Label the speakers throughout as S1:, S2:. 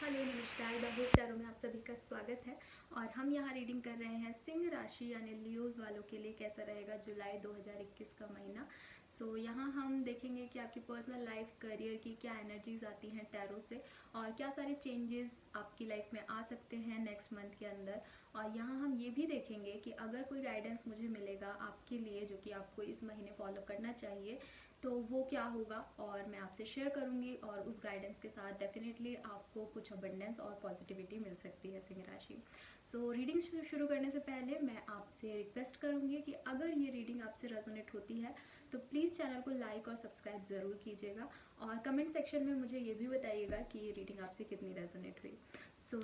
S1: Hello नमस्कार, the hope tarot में आप सभी का स्वागत है। और हम यहाँ रीडिंग कर रहे हैं सिंह राशि यानी लियोज वालों के लिए कैसा रहेगा जुलाई 2021 का महीना। यहाँ हम देखेंगे कि आपकी पर्सनल लाइफ करियर की क्या एनर्जीज आती हैं टैरो से और क्या सारे चेंजेस आपकी लाइफ में आ सकते हैं नेक्स्ट मंथ के अंदर। और यहाँ हम ये भी देखेंगे कि अगर कोई गाइडेंस मुझे मिलेगा आपके लिए जो कि आपको इस महीने फॉलो करना चाहिए तो वो क्या होगा और मैं आपसे शेयर करूंगी। और उस गाइडेंस के साथ डेफिनेटली आपको कुछ अबंडेंस और पॉजिटिविटी मिल सकती है सिंह राशि। रीडिंग शुरू करने से पहले मैं आपसे रिक्वेस्ट करूंगी कि अगर ये रीडिंग आपसे रेजोनेट होती है तो प्लीज़ चैनल को लाइक और सब्सक्राइब ज़रूर कीजिएगा और कमेंट सेक्शन में मुझे ये भी बताइएगा कि ये रीडिंग आपसे कितनी रेजोनेट हुई।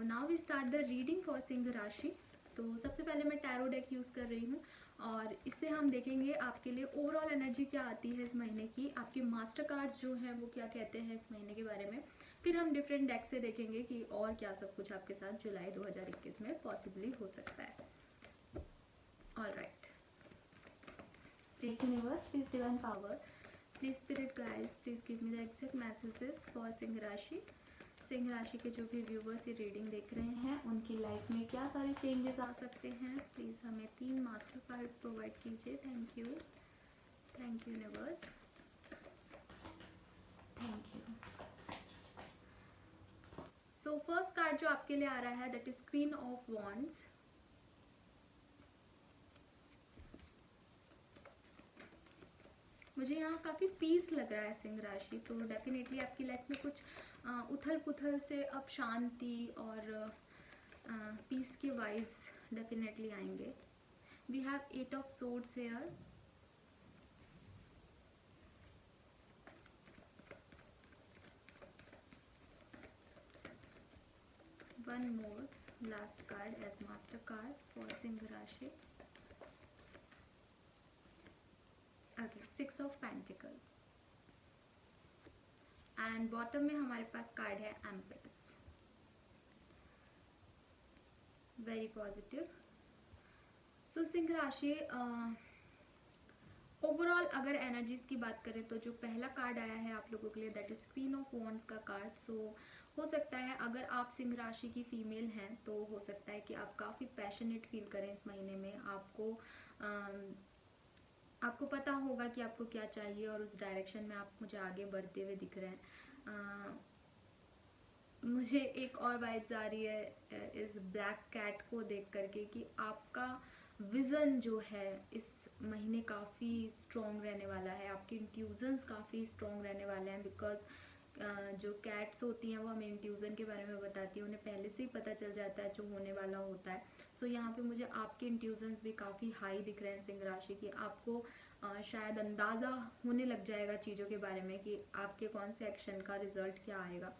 S1: Now we start the reading for सिंह राशि। सबसे पहले मैं टैरो डेक यूज़ कर रही हूँ और इससे हम देखेंगे आपके लिए ओवरऑल एनर्जी क्या आती है इस महीने की, आपके मास्टर कार्ड्स जो हैं वो क्या कहते हैं इस महीने के बारे में। फिर हम डिफरेंट डेक से देखेंगे कि और क्या सब कुछ आपके साथ जुलाई 2021 में पॉसिबली हो सकता है। All right, please universe, please divine power, please spirit guides, please give me the exact messages for सिंह राशि। सिंह राशि के जो भी व्यूवर्स ये रीडिंग देख रहे हैं उनकी लाइफ में क्या सारे चेंजेस आ सकते हैं। प्लीज़ हमें 3 मास्टर कार्ड प्रोवाइड कीजिए। Thank you universe, thank you. First card जो आपके लिए आ रहा है that is queen of wands. मुझे यहाँ काफ़ी पीस लग रहा है सिंह राशि, तो डेफिनेटली आपकी लाइफ में कुछ उथल पुथल से अब शांति और पीस के वाइब्स डेफिनेटली आएंगे। We have 8 of swords here, one more last card as master card for Singh Rashi. Okay, 6 of Pentacles and bottom में हमारे पास कार्ड है Empress. Very positive. सिंह राशि ओवरऑल अगर एनर्जीज की बात करें तो जो पहला कार्ड आया है आप लोगों के लिए that is queen of wands का कार्ड। हो सकता है अगर आप सिंह राशि की फीमेल हैं तो हो सकता है कि आप काफ़ी पैशनेट फील करें इस महीने में। आपको पता होगा कि आपको क्या चाहिए और उस डायरेक्शन में आप मुझे आगे बढ़ते हुए दिख रहे हैं। मुझे एक और वाइब्स आ रही है इस ब्लैक कैट को देख करके कि आपका विज़न जो है इस महीने काफ़ी स्ट्रॉन्ग रहने वाला है, आपके इंट्यूजन्स काफ़ी स्ट्रॉन्ग रहने वाले हैं। बिकॉज जो कैट्स होती हैं वो हमें इंट्यूजन के बारे में बताती है, उन्हें पहले से ही पता चल जाता है जो होने वाला होता है। यहाँ पे मुझे आपके इंट्यूजन्स भी काफ़ी हाई दिख रहे हैं सिंह राशि की। आपको शायद अंदाज़ा होने लग जाएगा चीज़ों के बारे में कि आपके कौन से एक्शन का रिजल्ट क्या आएगा,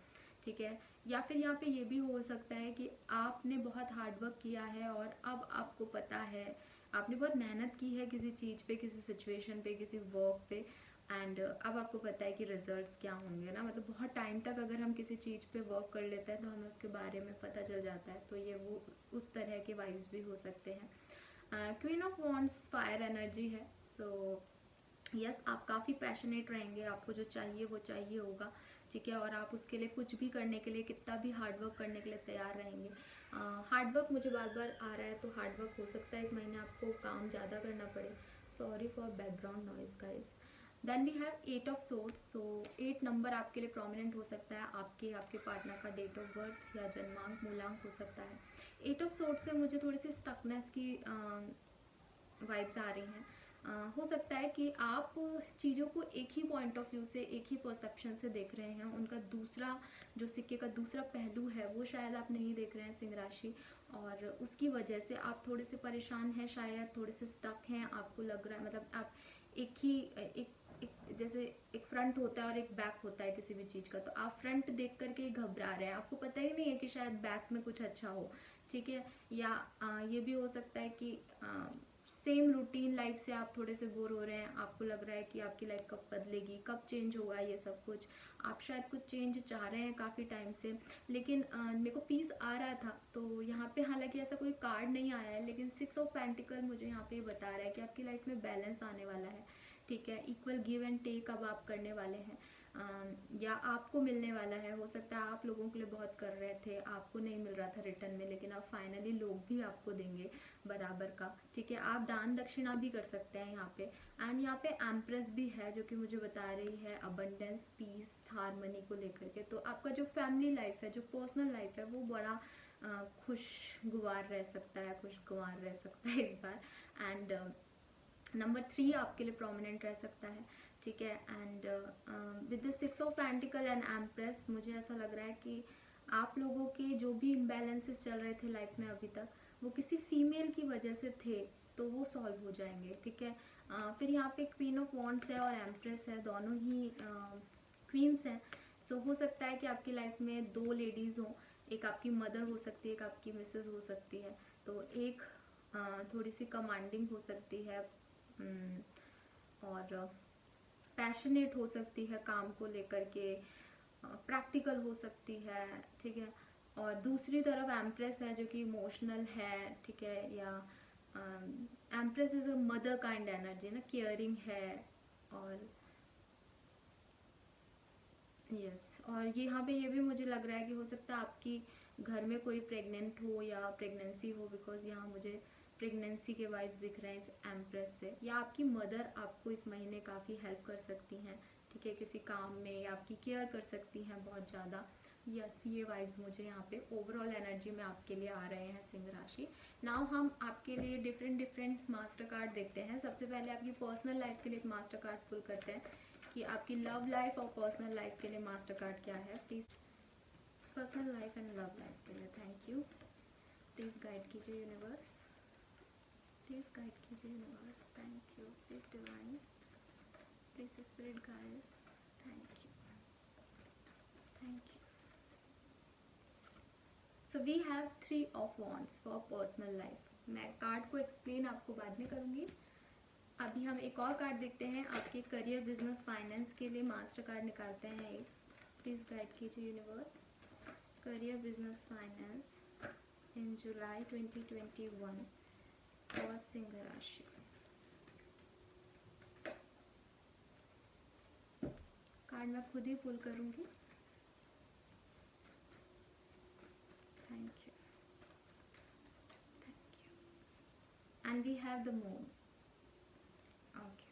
S1: ठीक है। या फिर यहाँ पे ये भी हो सकता है कि आपने बहुत हार्डवर्क किया है और अब आपको पता है, आपने बहुत मेहनत की है किसी चीज़ पे, किसी सिचुएशन पे, किसी वर्क पे, एंड अब आपको पता है कि रिजल्ट्स क्या होंगे ना। मतलब बहुत टाइम तक अगर हम किसी चीज़ पे वर्क कर लेते हैं तो हमें उसके बारे में पता चल जाता है। तो ये वो उस तरह के वाइब्स भी हो सकते हैं। Queen of wands fire energy है। यस, आप काफ़ी पैशनेट रहेंगे, आपको जो चाहिए वो चाहिए होगा, ठीक है। और आप उसके लिए कुछ भी करने के लिए, कितना भी हार्डवर्क करने के लिए तैयार रहेंगे। हार्डवर्क मुझे बार बार आ रहा है तो हार्डवर्क हो सकता है इस महीने आपको काम ज़्यादा करना पड़े। Sorry for background noise guys. Then we have 8 of swords. 8 number आपके लिए प्रोमिनेंट हो सकता है, आपके पार्टनर का डेट ऑफ बर्थ या जन्मांक मूलांक हो सकता है। 8 ऑफ सोर्ड्स से मुझे थोड़ी सी स्टकनेस की वाइब्स आ रही हैं। हो सकता है कि आप चीज़ों को एक ही पॉइंट ऑफ व्यू से, एक ही परसेप्शन से देख रहे हैं, उनका दूसरा जो सिक्के का दूसरा पहलू है वो शायद आप नहीं देख रहे हैं सिंह राशि, और उसकी वजह से आप थोड़े से परेशान हैं, शायद थोड़े से स्टक हैं। आपको लग रहा है मतलब आप एक जैसे एक फ्रंट होता है और एक बैक होता है किसी भी चीज़ का, तो आप फ्रंट देख करके घबरा रहे हैं, आपको पता ही नहीं है कि शायद बैक में कुछ अच्छा हो, ठीक है। या ये भी हो सकता है कि सेम रूटीन लाइफ से आप थोड़े से बोर हो रहे हैं, आपको लग रहा है कि आपकी लाइफ कब बदलेगी, कब चेंज होगा ये सब कुछ। आप शायद कुछ चेंज चाह रहे हैं काफ़ी टाइम से, लेकिन मेरे को पीस आ रहा था। तो यहाँ पे हालांकि ऐसा कोई कार्ड नहीं आया है, लेकिन 6 ऑफ पेंटिकल मुझे यहाँ पे बता रहा है कि आपकी लाइफ में बैलेंस आने वाला है, ठीक है। इक्वल गिव एंड टेक अब आप करने वाले हैं। या आपको मिलने वाला है। हो सकता है आप लोगों के लिए बहुत कर रहे थे, आपको नहीं मिल रहा था रिटर्न में, लेकिन अब फाइनली लोग भी आपको देंगे बराबर का। ठीक है, आप दान दक्षिणा भी कर सकते हैं यहाँ पे। एंड यहाँ पे एम्प्रेस भी है जो कि मुझे बता रही है अबंडेंस, पीस, हारमनी को लेकर के। तो आपका जो फैमिली लाइफ है, जो पर्सनल लाइफ है, वो बड़ा खुशगवार रह सकता है, खुशगवार रह सकता है इस बार। एंड नंबर 3 आपके लिए प्रोमिनेंट रह सकता है। ठीक है, and with the 6 of pentacle and empress, मुझे ऐसा लग रहा है कि आप लोगों के जो भी इम्बैलेंसेस चल रहे थे लाइफ में अभी तक, वो किसी फीमेल की वजह से थे, तो वो सॉल्व हो जाएंगे। ठीक है, फिर यहाँ पे क्वीन ऑफ वॉन्ड्स है और एम्प्रेस है, दोनों ही क्वींस हैं। सो हो सकता है कि आपकी लाइफ में 2 लेडीज़ हों, एक आपकी मदर हो सकती है, एक आपकी मिसेज हो सकती है। तो एक थोड़ी सी कमांडिंग हो सकती है और पैशनेट हो सकती है काम को लेकर के, प्रैक्टिकल हो सकती है। ठीक है, और दूसरी तरफ एम्प्रेस है जो कि इमोशनल है। ठीक है, या empress is a mother kind energy ना, केयरिंग है। और यस, और ये यहाँ पे ये भी मुझे लग रहा है कि हो सकता है आपकी घर में कोई प्रेग्नेंट हो या प्रेगनेंसी हो, बिकॉज यहाँ मुझे प्रेगनेंसी के वाइब्स दिख रहे हैं इस एम्प्रेस से। या आपकी मदर आपको इस महीने काफ़ी हेल्प कर सकती हैं। ठीक है, किसी काम में, या आपकी केयर कर सकती हैं बहुत ज़्यादा। यस, ये वाइब्स मुझे यहाँ पे ओवरऑल एनर्जी में आपके लिए आ रहे हैं सिंह राशि। नाउ हम आपके लिए डिफरेंट मास्टर कार्ड देखते हैं। सबसे पहले आपकी पर्सनल लाइफ के लिए एक मास्टर कार्ड पुल करते हैं कि आपकी लव लाइफ और पर्सनल लाइफ के लिए मास्टर कार्ड क्या है। Please personal life and love life के लिए, थैंक यू। प्लीज़ गाइड कीजिए यूनिवर्स, प्लीज़ गाइड कीजिए universe, thank you. Please divine, please spirit guides, thank you, thank you. So we have 3 of wands for personal life. मैं card को explain आपको बाद में करूँगी। अभी हम एक और कार्ड देखते हैं आपके करियर, बिजनेस, फाइनेंस के लिए मास्टर कार्ड निकालते हैं एक। प्लीज़ गाइड कीजिए यूनिवर्स, करियर, बिजनेस, फाइनेंस इन जुलाई 2021 और सिंह राशि। कार्ड मैं खुद ही पुल करूँगी। Thank you, thank you. And we have the moon. Okay,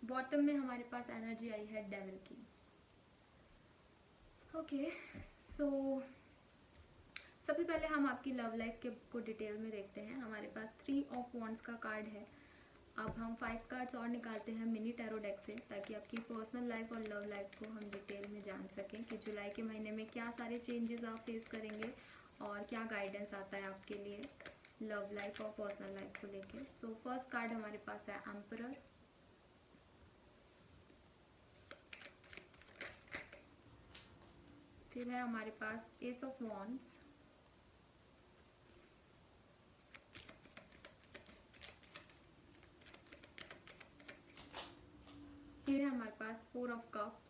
S1: bottom में हमारे पास एनर्जी आई है डेविल की। ओके, सो सबसे पहले हम आपकी लव लाइफ के को डिटेल में देखते हैं। हमारे पास 3 ऑफ वॉन्ड्स का कार्ड है। अब हम 5 कार्ड्स और निकालते हैं मिनी टैरो डेक से, ताकि आपकी पर्सनल लाइफ और लव लाइफ को हम डिटेल में जान सकें कि जुलाई के महीने में क्या सारे चेंजेस आप फेस करेंगे और क्या गाइडेंस आता है आपके लिए लव लाइफ और पर्सनल लाइफ को लेके। सो फर्स्ट कार्ड हमारे पास है एम्परर। फिर है हमारे पास एस ऑफ वॉन्ड्स। फिर है हमारे पास 4 ऑफ कप्स।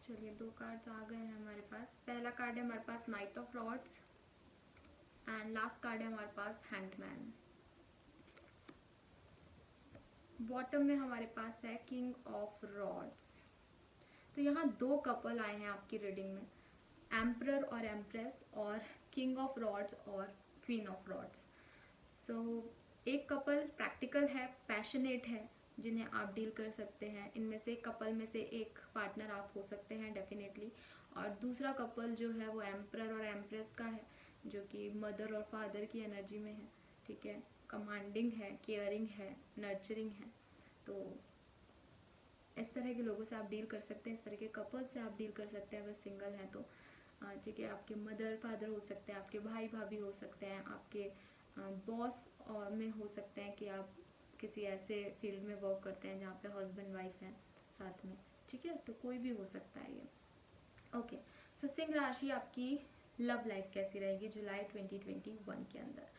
S1: चलिए 2 कार्ड्स आ गए हैं हमारे पास। पहला कार्ड है हमारे पास knight of rods and last card है हमारे पास हैंग्ड मैन। बॉटम में हमारे पास है किंग ऑफ रॉड्स। तो यहाँ 2 कपल आए हैं आपकी रीडिंग में, एम्परर और एम्प्रेस, और किंग ऑफ रॉड्स और क्वीन ऑफ रॉड्स। सो एक कपल प्रैक्टिकल है, पैशनेट है, जिन्हें आप डील कर सकते हैं। इनमें से कपल में से एक पार्टनर आप हो सकते हैं डेफिनेटली। और दूसरा कपल जो है वो एम्परर और एम्प्रेस का है, जो कि मदर और फादर की एनर्जी में है। ठीक है, कमांडिंग है, केयरिंग है, नर्चरिंग है। तो इस तरह के लोगों से आप डील कर सकते हैं, इस तरह के कपल से आप डील कर सकते हैं अगर सिंगल हैं तो। ठीक है, आपके मदर फादर हो सकते हैं, आपके भाई भाभी हो सकते हैं, आपके बॉस में हो सकते हैं कि आप किसी ऐसे फील्ड में वर्क करते हैं जहाँ पे हस्बैंड वाइफ हैं साथ में। ठीक है, तो कोई भी हो सकता है ये। ओके, सो सिंह राशि आपकी लव लाइफ कैसी रहेगी जुलाई 2021 के अंदर।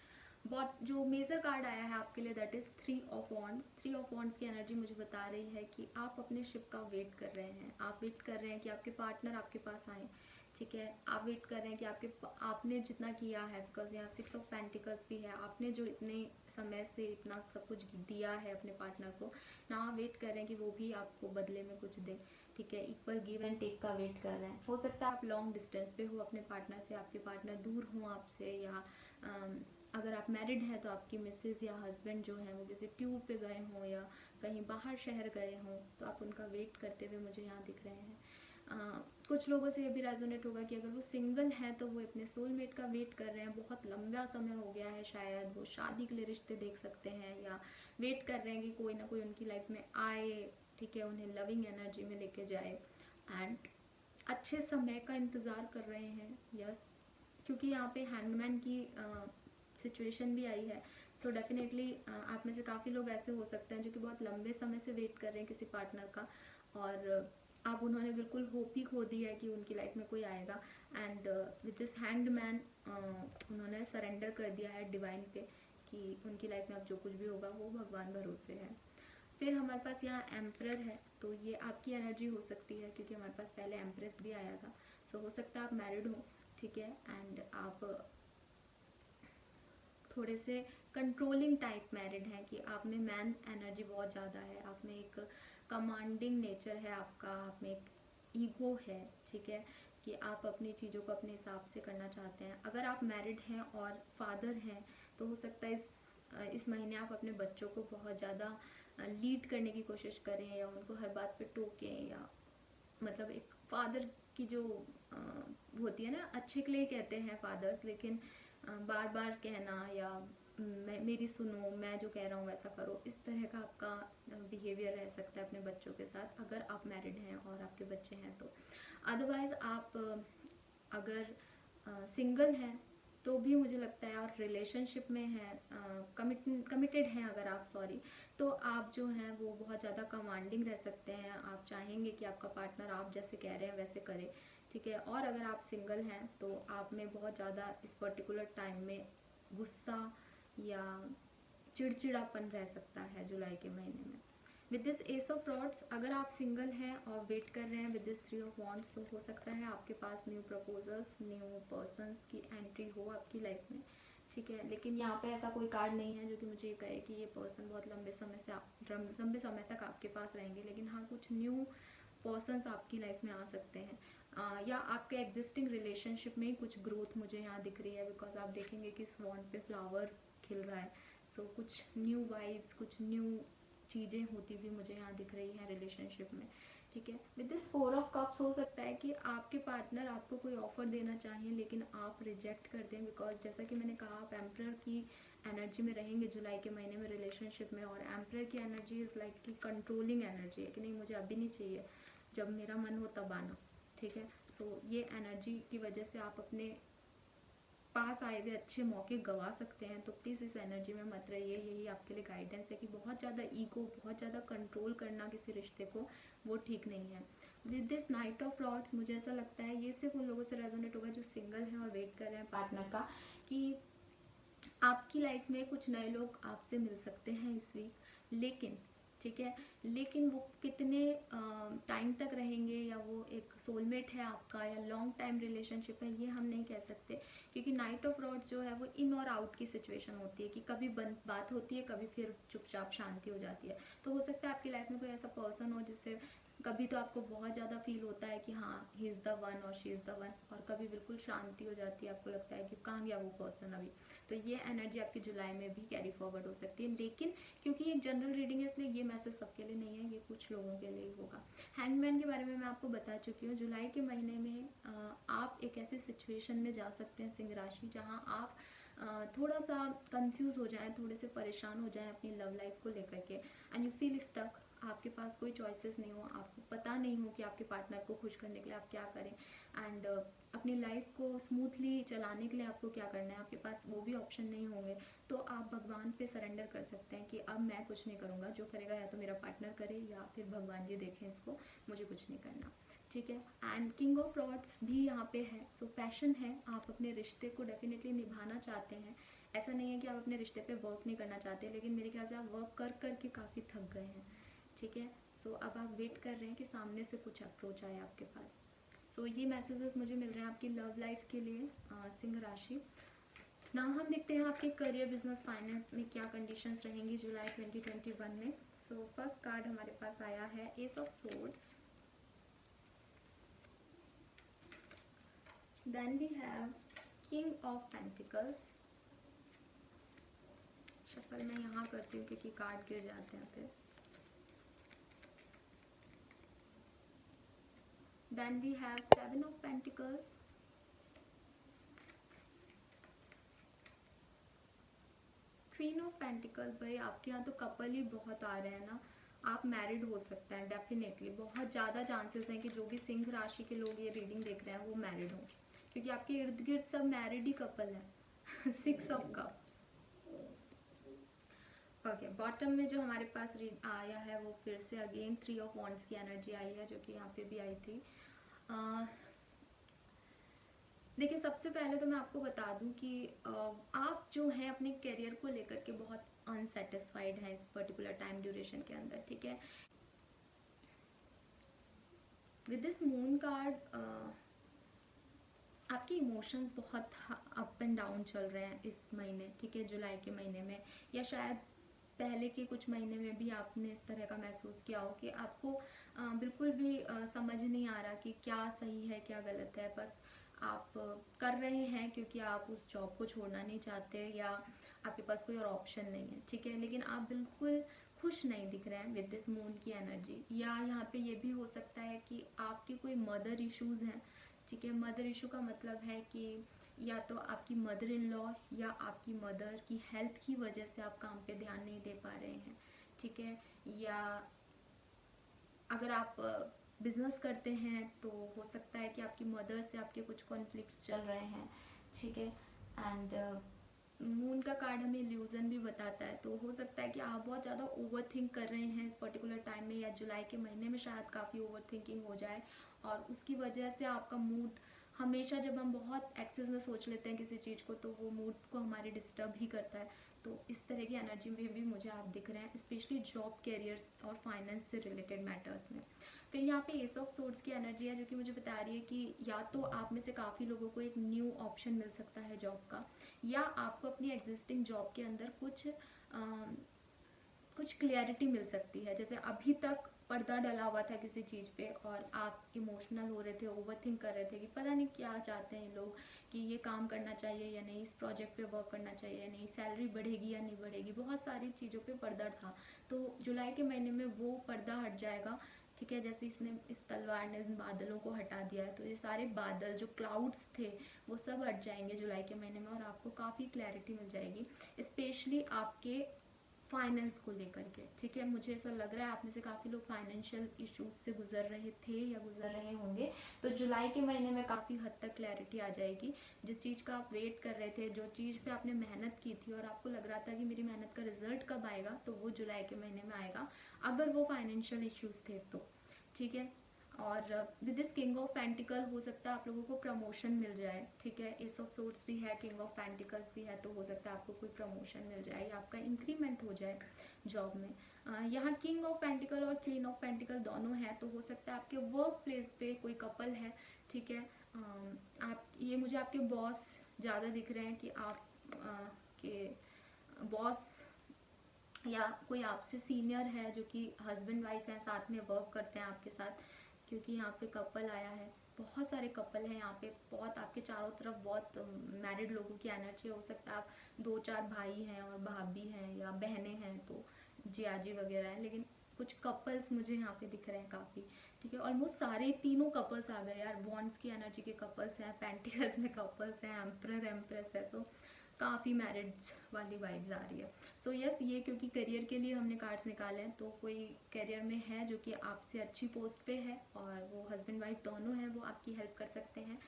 S1: बॉट जो मेजर कार्ड आया है आपके लिए that is 3 of wands. 3 of wands की एनर्जी मुझे बता रही है कि आप अपने शिप का वेट कर रहे हैं, आप वेट कर रहे हैं कि आपके पार्टनर आपके पास आए, ठीक है। आप वेट कर रहे हैं कि आपने जितना किया है, बिकॉज यहाँ 6 ऑफ पेंटिकल्स भी है, आपने जो इतने समय से इतना सब कुछ दिया है अपने पार्टनर को ना, आप वेट कर रहे हैं कि वो भी आपको बदले में कुछ दे, ठीक है। इक्वल गिव एंड टेक का वेट कर रहे हैं। हो सकता है आप लॉन्ग डिस्टेंस पे हो अपने पार्टनर से, आपके पार्टनर दूर हो आपसे, या अगर आप मैरिड हैं तो आपकी मिसेज या हस्बैंड जो है वो किसी ट्यूर पे गए हों या कहीं बाहर शहर गए हों, तो आप उनका वेट करते हुए मुझे यहाँ दिख रहे हैं। कुछ लोगों से ये भी रेजोनेट होगा कि अगर वो सिंगल हैं तो वो अपने सोलमेट का वेट कर रहे हैं, बहुत लंबा समय हो गया है, शायद वो शादी के लिए रिश्ते देख सकते हैं, या वेट कर रहे हैं कि कोई ना कोई उनकी लाइफ में आए, ठीक है, उन्हें लविंग एनर्जी में लेके जाए, एंड अच्छे समय का इंतज़ार कर रहे हैं। यस, क्योंकि यहाँ पे हैंगमैन की सिचुएशन भी आई है, सो डेफिनेटली आप में से काफ़ी लोग ऐसे हो सकते हैं जो कि बहुत लंबे समय से वेट कर रहे हैं किसी पार्टनर का, और अब उन्होंने बिल्कुल होप ही खो दी है कि उनकी लाइफ में कोई आएगा, and with this hanged man उन्होंने सरेंडर कर दिया है डिवाइन पे कि उनकी लाइफ में अब जो कुछ भी होगा वो भगवान भरोसे है। फिर हमारे पास यहाँ एम्परर है, तो ये आपकी एनर्जी हो सकती है क्योंकि हमारे पास पहले एम्प्रेस भी आया था। सो हो सकता है आप मैरिड हो, ठीक है, एंड आप थोड़े से कंट्रोलिंग टाइप मैरिड हैं कि आप में मैन एनर्जी बहुत ज़्यादा है, आप में एक कमांडिंग नेचर है आपका, आप में एक ईगो है, ठीक है, कि आप अपनी चीज़ों को अपने हिसाब से करना चाहते हैं। अगर आप मैरिड हैं और फादर हैं तो हो सकता है इस महीने आप अपने बच्चों को बहुत ज़्यादा लीड करने की कोशिश करें या उनको हर बात पे टोकें, या मतलब एक फादर की जो होती है ना, अच्छे के लिए कहते हैं फादर्स, लेकिन बार बार कहना या मेरी सुनो, मैं जो कह रहा हूँ वैसा करो, इस तरह का आपका बिहेवियर रह सकता है अपने बच्चों के साथ अगर आप मैरिड हैं और आपके बच्चे हैं तो। अदरवाइज़ आप अगर सिंगल हैं तो भी मुझे लगता है, और रिलेशनशिप में है, कमिटेड हैं अगर आप, सॉरी, तो आप जो हैं वो बहुत ज़्यादा कमांडिंग रह सकते हैं। आप चाहेंगे कि आपका पार्टनर आप जैसे कह रहे हैं वैसे करे, ठीक है। और अगर आप सिंगल हैं तो आप में बहुत ज़्यादा इस पर्टिकुलर टाइम में गुस्सा या चिड़चिड़ापन रह सकता है जुलाई के महीने में। With this S of rods, अगर आप सिंगल हैं और वेट कर रहे हैं विद दिस 3 ऑफ वॉन्ड्स, तो हो सकता है आपके पास न्यू प्रपोजल्स, न्यू पर्सन्स की एंट्री हो आपकी लाइफ में, ठीक है। लेकिन यहाँ पे ऐसा कोई कार्ड नहीं है जो कि मुझे ये कहे कि ये पर्सन बहुत लंबे समय तक आपके पास रहेंगे, लेकिन हाँ कुछ न्यू पर्सन्स आपकी लाइफ में आ सकते हैं, या आपके एग्जिस्टिंग रिलेशनशिप में ही कुछ ग्रोथ मुझे यहाँ दिख रही है, बिकॉज आप देखेंगे कि इस वॉन्ड पे फ्लावर खिल रहा है। सो कुछ न्यू वाइब्स, कुछ न्यू चीज़ें होती हुई मुझे यहाँ दिख रही हैं रिलेशनशिप में, ठीक है। विद दिस 4 ऑफ कप्स, हो सकता है कि आपके पार्टनर आपको कोई ऑफर देना चाहिए लेकिन आप रिजेक्ट कर दें, बिकॉज जैसा कि मैंने कहा आप एम्परर की एनर्जी में रहेंगे जुलाई के महीने में रिलेशनशिप में, और एम्परर की एनर्जी इज़ लाइक कि कंट्रोलिंग एनर्जी है कि नहीं मुझे अभी नहीं चाहिए, जब मेरा मन हो तब आना, ठीक है। सो ये एनर्जी की वजह से आप अपने पास आए हुए अच्छे मौके गंवा सकते हैं, तो प्लीज़ इस एनर्जी में मत रहिए। यही आपके लिए गाइडेंस है कि बहुत ज़्यादा ईगो, बहुत ज़्यादा कंट्रोल करना किसी रिश्ते को, वो ठीक नहीं है। With this night of rods, मुझे ऐसा लगता है ये सिर्फ उन लोगों से रेजोनेट होगा जो सिंगल हैं और वेट कर रहे हैं पार्टनर का, कि आपकी लाइफ में कुछ नए लोग आपसे मिल सकते हैं इस वीक, लेकिन ठीक है, लेकिन वो कितने टाइम तक रहेंगे, या वो एक सोलमेट है आपका या लॉन्ग टाइम रिलेशनशिप है, ये हम नहीं कह सकते, क्योंकि नाइट ऑफ रॉड्स जो है वो इन और आउट की सिचुएशन होती है कि कभी बात होती है, कभी फिर चुपचाप शांति हो जाती है। तो हो सकता है आपकी लाइफ में कोई ऐसा पर्सन हो जिससे कभी तो आपको बहुत ज़्यादा फील होता है कि हाँ ही इज़ द वन और शी इज़ द वन, और कभी बिल्कुल शांति हो जाती है, आपको लगता है कि कहाँ गया वो पर्सन अभी। तो ये एनर्जी आपकी जुलाई में भी कैरी फॉरवर्ड हो सकती है, लेकिन क्योंकि ये जनरल रीडिंग है इसलिए ये मैसेज सबके लिए नहीं है, ये कुछ लोगों के लिए होगा। हैंगमैन के बारे में मैं आपको बता चुकी हूँ। जुलाई के महीने में आप एक ऐसी सिचुएशन में जा सकते हैं सिंह राशि, जहाँ आप थोड़ा सा कंफ्यूज हो जाएं, थोड़े से परेशान हो जाएं अपनी लव लाइफ को लेकर के, एंड यू फील स्टक। आपके पास कोई चॉइसेस नहीं हो, आपको पता नहीं हो कि आपके पार्टनर को खुश करने के लिए आप क्या करें, एंड अपनी लाइफ को स्मूथली चलाने के लिए आपको क्या करना है, आपके पास वो भी ऑप्शन नहीं होंगे। तो आप भगवान पे सरेंडर कर सकते हैं कि अब मैं कुछ नहीं करूँगा, जो करेगा या तो मेरा पार्टनर करे या फिर भगवान जी देखें इसको, मुझे कुछ नहीं करना, ठीक है। एंड किंग ऑफ रॉड्स भी यहाँ पे है, सो पैशन है, आप अपने रिश्ते को डेफिनेटली निभाना चाहते हैं, ऐसा नहीं है कि आप अपने रिश्ते पे वर्क नहीं करना चाहते, लेकिन मेरे ख्याल से आप वर्क कर कर के काफ़ी थक गए हैं, ठीक है। सो अब आप वेट कर रहे हैं कि सामने से कुछ अप्रोच आए आपके पास। सो ये मैसेजेस मुझे मिल रहे हैं आपकी लव लाइफ के लिए, सिंह राशि। ना हम देखते हैं आपके करियर, बिजनेस, फाइनेंस में क्या कंडीशंस रहेंगी जुलाई 2021 में। सो फर्स्ट कार्ड हमारे पास आया है ace of swords, then we have king of pentacles. Shuffle मैं यहाँ करती हूँ क्योंकि कार्ड गिर जाते हैं फिर। Then we have seven of pentacles, queen of pentacle. भाई आपके यहाँ तो कपल ही बहुत आ रहे हैं ना, आप मैरिड हो सकते हैं डेफिनेटली, बहुत ज़्यादा चांसेस हैं कि जो भी सिंह राशि के लोग ये रीडिंग देख रहे हैं वो मैरिड हो, क्योंकि आपके इर्द गिर्द सब मैरिड ही कपल है। Six of cups. Okay, bottom में जो हमारे पास आया है वो फिर से अगेन थ्री ऑफ वॉन्ड्स की एनर्जी आई है, जो कि यहाँ पे भी आई थी। देखिए सबसे पहले तो मैं आपको बता दूं कि आप जो है अपने करियर को लेकर के बहुत अनसेटिस्फाइड हैं इस पर्टिकुलर टाइम ड्यूरेशन के अंदर, ठीक है। विद दिस मून कार्ड आपके इमोशंस बहुत अप एंड डाउन चल रहे हैं इस महीने, ठीक है, जुलाई के महीने में, या शायद पहले के कुछ महीने में भी आपने इस तरह का महसूस किया हो कि आपको बिल्कुल भी समझ नहीं आ रहा कि क्या सही है क्या गलत है, बस आप कर रहे हैं क्योंकि आप उस जॉब को छोड़ना नहीं चाहते या आपके पास कोई और ऑप्शन नहीं है, ठीक है, लेकिन आप बिल्कुल खुश नहीं दिख रहे हैं विद दिस मून की एनर्जी। या यहाँ पे ये भी हो सकता है कि आपके कोई मदर इश्यूज हैं, ठीक है। मदर इशू का मतलब है कि या तो आपकी मदर इन लॉ या आपकी मदर की हेल्थ की वजह से आप काम पे ध्यान नहीं दे पा रहे हैं, ठीक है। या अगर आप बिजनेस करते हैं तो हो सकता है कि आपकी मदर से आपके कुछ कॉन्फ्लिक्ट्स चल रहे हैं, ठीक है। एंड मून का कार्ड हमें इल्यूजन भी बताता है, तो हो सकता है कि आप बहुत ज़्यादा ओवर थिंक कर रहे हैं इस पर्टिकुलर टाइम में, या जुलाई के महीने में शायद काफ़ी ओवर थिंकिंग हो जाए, और उसकी वजह से आपका मूड, हमेशा जब हम बहुत एक्सेस में सोच लेते हैं किसी चीज़ को तो वो मूड को हमारे डिस्टर्ब ही करता है। तो इस तरह की एनर्जी में भी मुझे आप दिख रहे हैं, स्पेशली जॉब, कैरियर और फाइनेंस से रिलेटेड मैटर्स में। फिर यहाँ पे एस ऑफ सोर्ड्स की एनर्जी है, जो कि मुझे बता रही है कि या तो आप में से काफ़ी लोगों को एक न्यू ऑप्शन मिल सकता है जॉब का, या आपको अपनी एग्जिस्टिंग जॉब के अंदर कुछ क्लियरिटी मिल सकती है। जैसे अभी तक पर्दा डला हुआ था किसी चीज़ पे और आप इमोशनल हो रहे थे, ओवर थिंक कर रहे थे कि पता नहीं क्या चाहते हैं लोग, कि ये काम करना चाहिए या नहीं, इस प्रोजेक्ट पे वर्क करना चाहिए या नहीं, सैलरी बढ़ेगी या नहीं बढ़ेगी, बहुत सारी चीज़ों पे पर्दा था। तो जुलाई के महीने में वो पर्दा हट जाएगा, ठीक है। जैसे इस तलवार ने इन बादलों को हटा दिया है, तो ये सारे बादल जो क्लाउड्स थे वो सब हट जाएंगे जुलाई के महीने में, और आपको काफ़ी क्लैरिटी मिल जाएगी, स्पेशली आपके फाइनेंस को लेकर के, ठीक है। मुझे ऐसा लग रहा है आप में से काफ़ी लोग फाइनेंशियल इश्यूज से गुजर रहे थे या गुजर रहे होंगे, तो जुलाई के महीने में काफ़ी हद तक क्लैरिटी आ जाएगी। जिस चीज़ का आप वेट कर रहे थे, जो चीज़ पे आपने मेहनत की थी और आपको लग रहा था कि मेरी मेहनत का रिजल्ट कब आएगा, तो वो जुलाई के महीने में आएगा, अगर वो फाइनेंशियल इश्यूज थे तो, ठीक है। और with this king of pentacle हो सकता है आप लोगों को प्रमोशन मिल जाए, ठीक है। एस ऑफ सोर्ड्स भी है, किंग ऑफ पेंटिकल्स भी है, तो हो सकता है आपको कोई प्रमोशन मिल जाए या आपका इंक्रीमेंट हो जाए जॉब में। यहाँ किंग ऑफ पेंटिकल और क्वीन ऑफ पेंटिकल दोनों है, तो हो सकता है आपके वर्क प्लेस पे कोई कपल है, ठीक है। आप ये मुझे आपके बॉस ज़्यादा दिख रहे हैं कि आप के बॉस या कोई आपसे सीनियर है जो कि हस्बैंड वाइफ है, साथ में वर्क करते हैं आपके साथ, क्योंकि यहाँ पे कपल आया है, बहुत सारे कपल हैं यहाँ पे, बहुत आपके चारों तरफ बहुत मैरिड लोगों की एनर्जी। हो सकता है आप 2-4 भाई हैं और भाभी हैं या बहनें हैं, तो जियाजी वगैरह हैं, लेकिन कुछ कपल्स मुझे यहाँ पे दिख रहे हैं काफ़ी, ठीक है। ऑलमोस्ट सारे तीनों कपल्स आ गए यार, वॉन्ड्स की एनर्जी के कपल्स हैं, पेंटिकल्स में कपल्स हैं, एम्परर एम्प्रेस है, तो काफ़ी मैरिज वाली वाइब्स आ रही है। सो यस, ये क्योंकि करियर के लिए हमने कार्ड्स निकाले हैं, तो कोई करियर में है जो कि आपसे अच्छी पोस्ट पे है और वो हस्बैंड वाइफ दोनों हैं, वो आपकी हेल्प कर सकते हैं,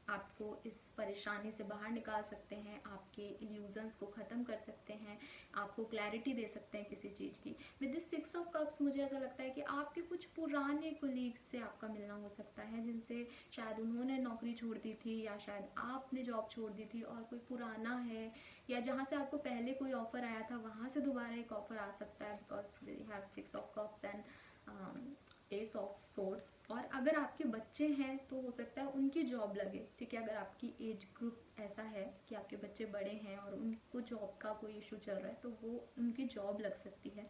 S1: आपको इस परेशानी से बाहर निकाल सकते हैं, आपके इल्यूजन्स को ख़त्म कर सकते हैं, आपको क्लैरिटी दे सकते हैं किसी चीज़ की। विद दिस 6 ऑफ कप्स मुझे ऐसा लगता है कि आपके कुछ पुराने कोलीग्स से आपका मिलना हो सकता है, जिनसे शायद उन्होंने नौकरी छोड़ दी थी या शायद आपने जॉब छोड़ दी थी, और कोई पुराना है या जहाँ से आपको पहले कोई ऑफ़र आया था वहाँ से दोबारा एक ऑफ़र आ सकता है, because we have 6 of cups and ace of swords. और अगर आपके बच्चे हैं तो हो सकता है उनकी जॉब लगे, ठीक है, अगर आपकी एज ग्रुप ऐसा है कि आपके बच्चे बड़े हैं और उनको जॉब का कोई इशू चल रहा है तो वो उनकी जॉब लग सकती है,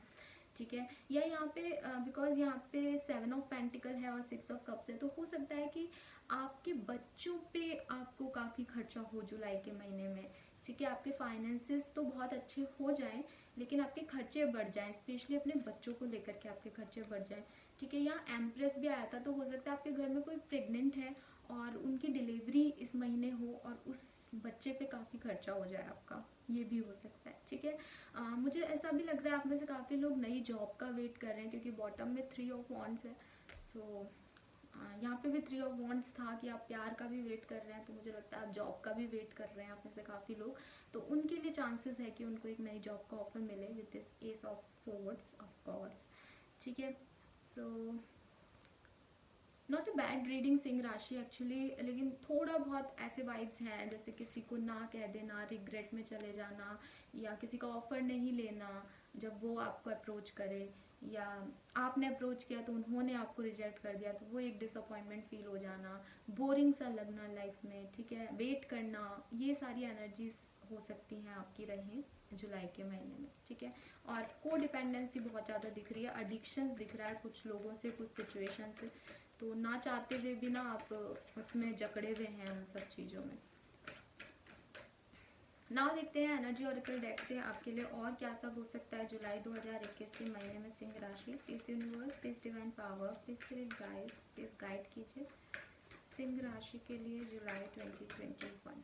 S1: ठीक है। या यहाँ पे बिकॉज यहाँ पे 7 ऑफ पेंटिकल है और 6 ऑफ कप्स है, तो हो सकता है कि आपके बच्चों पे आपको काफ़ी खर्चा हो जुलाई के महीने में, ठीक है। आपके फाइनेंसेस तो बहुत अच्छे हो जाएं लेकिन आपके खर्चे बढ़ जाएं, स्पेशली अपने बच्चों को लेकर के आपके खर्चे बढ़ जाएं, ठीक है। यहाँ एम्प्रेस भी आया था, तो हो सकता है आपके घर में कोई प्रेग्नेंट है और उनकी डिलीवरी इस महीने हो और उस बच्चे पे काफ़ी खर्चा हो जाए आपका, ये भी हो सकता है, ठीक है। मुझे ऐसा भी लग रहा है आप में से काफ़ी लोग नई जॉब का वेट कर रहे हैं, क्योंकि बॉटम में 3 ऑफ वॉन्ड्स है। सो यहाँ पे भी 3 ऑफ वॉन्ड्स था कि आप प्यार का भी वेट कर रहे हैं, तो मुझे लगता है आप जॉब का भी वेट कर रहे हैं आप में से काफ़ी लोग, तो उनके लिए चांसेस है कि उनको एक नई जॉब का ऑफर मिले with this S of swords of course, ठीक है। So not a bad reading Singh राशि एक्चुअली, लेकिन थोड़ा बहुत ऐसे वाइब्स हैं जैसे किसी को ना कह देना, रिग्रेट में चले जाना, या किसी का ऑफर नहीं लेना जब वो आपको अप्रोच करे, या आपने अप्रोच किया तो उन्होंने आपको रिजेक्ट कर दिया तो वो एक डिसअपॉइंटमेंट फील हो जाना, बोरिंग सा लगना लाइफ में, ठीक है, वेट करना, ये सारी एनर्जीज हो सकती हैं आपकी रहें जुलाई के महीने में, ठीक है। और को डिपेंडेंसी बहुत ज़्यादा दिख रही है, एडिक्शंस दिख रहा है कुछ लोगों से, कुछ सिचुएशन से, तो ना चाहते हुए भी ना आप उसमें जकड़े हुए हैं उन सब चीज़ों में। नाउ देखते हैं एनर्जी ऑरेकल डेक से आपके लिए और क्या सब हो सकता है जुलाई 2021 के महीने में सिंह राशि। Please universe, please divine power, please spirit guides, please guide कीजिए सिंह राशि के लिए जुलाई 2021।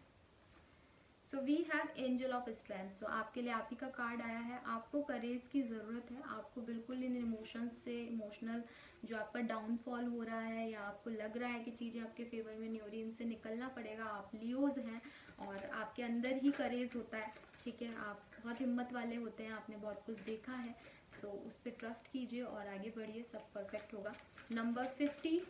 S1: So we have angel of strength. So आपके लिए आप ही का कार्ड आया है, आपको करेज की ज़रूरत है, आपको बिल्कुल इन इमोशंस से, इमोशनल जो आपका डाउनफॉल हो रहा है या आपको लग रहा है कि चीज़ें आपके फेवर में नहीं हो रही, इनसे निकलना पड़ेगा। आप लियोज हैं और आपके अंदर ही करेज होता है, ठीक है, आप बहुत हिम्मत वाले होते हैं, आपने बहुत कुछ देखा है, सो उस पर ट्रस्ट कीजिए और आगे बढ़िए, सब परफेक्ट होगा। नंबर 50,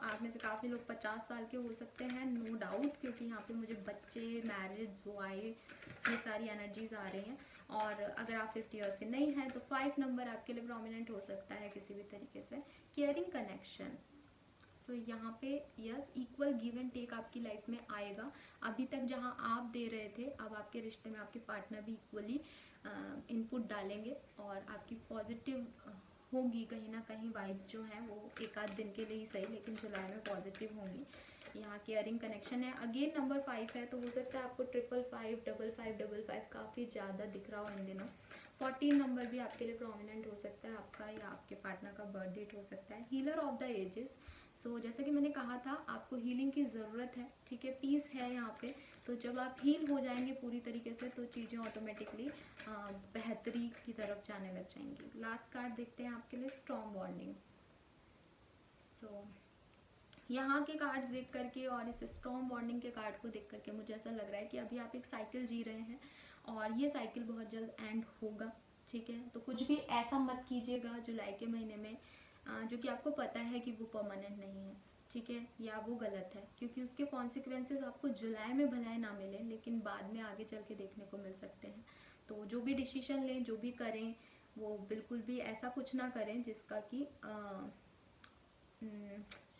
S1: आप में से काफ़ी लोग 50 साल के हो सकते हैं, नो डाउट, क्योंकि यहाँ पे मुझे बच्चे, मैरिज, वाई, ये सारी एनर्जीज आ रही हैं। और अगर आप 50 ईयर्स के नहीं हैं तो 5 नंबर आपके लिए प्रोमिनेंट हो सकता है किसी भी तरीके से, केयरिंग कनेक्शन। सो यहाँ पे yes, equal give and take आपकी लाइफ में आएगा। अभी तक जहाँ आप दे रहे थे, अब आपके रिश्ते में आपके पार्टनर भी इक्वली इनपुट डालेंगे और आपकी पॉजिटिव होगी कहीं ना कहीं वाइब्स जो हैं वो एक आध दिन के लिए ही सही, लेकिन जुलाई में पॉजिटिव होंगी। यहाँ केयरिंग कनेक्शन है, अगेन नंबर 5 है, तो हो सकता है आपको 555, 5555 काफ़ी ज़्यादा दिख रहा हो इन दिनों। 14 नंबर भी आपके लिए प्रोमिनेंट हो सकता है, आपका या आपके पार्टनर का बर्थ डेट हो सकता है। Healer of the ages. So जैसा कि मैंने कहा था आपको हीलिंग की ज़रूरत है, ठीक है, पीस है यहाँ पे, तो जब आप हील हो जाएंगे पूरी तरीके से तो चीज़ें ऑटोमेटिकली बेहतरी की तरफ जाने लग जाएंगी। लास्ट कार्ड देखते हैं आपके लिए, स्ट्रॉन्ग बॉन्डिंग। सो यहाँ के कार्ड्स देख करके और इस स्ट्रॉन्ग बॉन्डिंग के कार्ड को देख करके मुझे ऐसा लग रहा है कि अभी आप एक साइकिल जी रहे हैं और ये साइकिल बहुत जल्द एंड होगा, ठीक है। तो कुछ भी ऐसा मत कीजिएगा जुलाई के महीने में जो कि आपको पता है कि वो परमानेंट नहीं है, ठीक है, या वो गलत है, क्योंकि उसके कॉन्सिक्वेंसेस आपको जुलाई में भलाई ना मिले लेकिन बाद में आगे चल के देखने को मिल सकते हैं। तो जो भी डिसीजन लें, जो भी करें, वो बिल्कुल भी ऐसा कुछ ना करें जिसका कि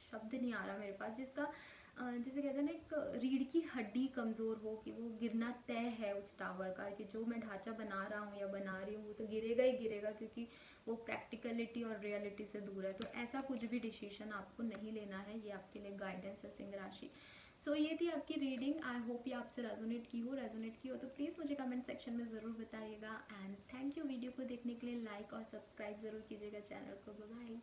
S1: शब्द नहीं आ रहा मेरे पास, जिसका जैसे कहते हैं ना एक रीढ़ की हड्डी कमज़ोर हो कि वो गिरना तय है उस टावर का, कि जो मैं ढांचा बना रहा हूँ या बना रही हूँ वो तो गिरेगा ही गिरेगा, क्योंकि वो प्रैक्टिकलिटी और रियलिटी से दूर है। तो ऐसा कुछ भी डिसीजन आपको नहीं लेना है, ये आपके लिए गाइडेंस है सिंह राशि। सो ये थी आपकी रीडिंग, आई होप ये आपसे रेजोनेट की हो तो प्लीज़ मुझे कमेंट सेक्शन में ज़रूर बताइएगा। एंड थैंक यू वीडियो को देखने के लिए, लाइक और सब्सक्राइब ज़रूर कीजिएगा चैनल को। बाय।